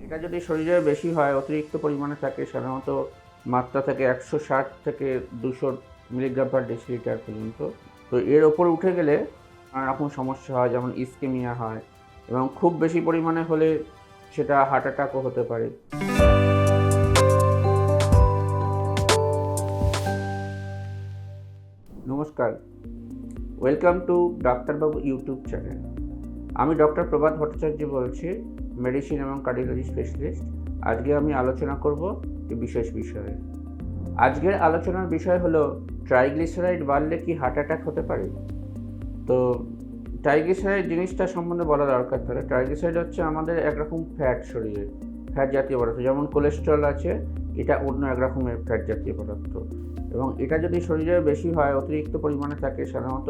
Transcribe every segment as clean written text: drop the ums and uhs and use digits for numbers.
এটা যদি শরীরে বেশি হয়, অতিরিক্ত পরিমাণে থাকে, সাধারণত মাত্রা থেকে 160 থেকে 200 মিলিগ্রাম পার ডেসিলিটার পর্যন্ত। তো এর ওপর উঠে গেলে নানা রকম সমস্যা হয়, যেমন ইসকেমিয়া হয়, এবং খুব বেশি পরিমাণে হলে সেটা হার্ট অ্যাটাকও হতে পারে। নমস্কার, ওয়েলকাম টু ডাক্তারবাবু ইউটিউব চ্যানেল। আমি ডক্টর প্রভাত ভট্টাচার্য বলছি, মেডিসিন এবং কার্ডিওলজি স্পেশালিস্ট। আজকে আমি আলোচনা করব একটি বিশেষ বিষয়ে। আজকের আলোচনার বিষয় হলো ট্রাইগ্লিসারাইড বাড়লে কি হার্ট অ্যাটাক হতে পারে। তো ট্রাইগ্লিসারাইড জিনিসটা সম্বন্ধে বলা দরকার। তাহলে ট্রাইগ্লিসারাইড হচ্ছে আমাদের একরকম ফ্যাট, শরীরে ফ্যাট জাতীয় পদার্থ। যেমন কোলেস্টেরল আছে, এটা অন্য এক রকমের ফ্যাট জাতীয় পদার্থ, এবং এটা যদি শরীরে বেশি হয়, অতিরিক্ত পরিমাণে থাকে, সাধারণত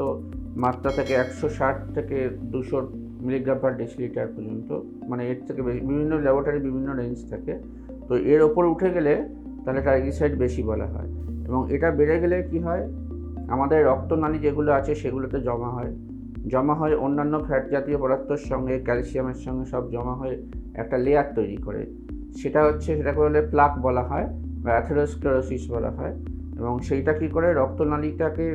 মাত্রা থেকে 160 থেকে 200 মিলিগ্রাম পার ডেসিলিটার পর্যন্ত, মানে এর থেকে বেশি, বিভিন্ন ল্যাবরেটরি বিভিন্ন রেঞ্জ থাকে। তো এর ওপর উঠে গেলে তাহলে ট্রাইগ্লিসারাইড বেশি বলা হয়। এবং এটা বেড়ে গেলে কি হয়, আমাদের রক্তনালী যেগুলো আছে সেগুলোতে জমা হয় অন্যান্য ফ্যাট জাতীয় পদার্থের সঙ্গে, ক্যালসিয়ামের সঙ্গে সব জমা হয়ে একটা লেয়ার তৈরি করে। সেটাকে বলে প্লাক বলা হয় বা অ্যাথেরোস্ক্লেরোসিস বলা হয়। এবং সেইটা কী করে, রক্তনালীটাকে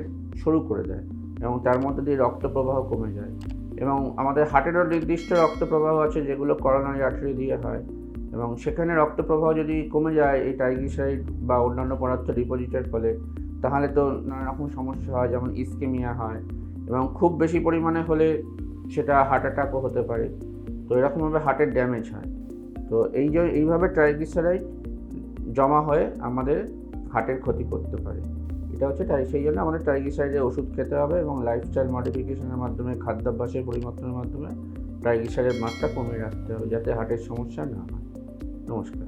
সরু করে দেয় এবং তার মধ্যে দিয়ে রক্ত প্রবাহ কমে যায়। এবং আমাদের হার্টেরও নির্দিষ্ট রক্ত প্রবাহ আছে, যেগুলো করোনারি আর্টারি দিয়ে হয়। এবং সেখানে রক্ত প্রবাহ যদি কমে যায় এই ট্রাইগ্লিসারাইড বা অন্যান্য পদার্থ ডিপোজিটের ফলে, তাহলে তো নানা রকম সমস্যা হয়, যেমন ইসকেমিয়া হয়, এবং খুব বেশি পরিমাণে হলে সেটা হার্ট অ্যাটাকও হতে পারে। তো এরকমভাবে হার্টের ড্যামেজ হয়। তো এইভাবে ট্রাইগ্লিসারাইড জমা হয়ে আমাদের হার্টের ক্ষতি করতে পারে। এটা হচ্ছে সেই জন্য আমাদের ট্রাইগ্লিসারাইডের ওষুধ খেতে হবে এবং লাইফস্টাইল মডিফিকেশনের মাধ্যমে, খাদ্যাভ্যাসের পরিবর্তনের মাধ্যমে ট্রাইগ্লিসারাইডের মাত্রা কমিয়ে রাখতে হবে, যাতে হার্টের সমস্যা না হয়। নমস্কার।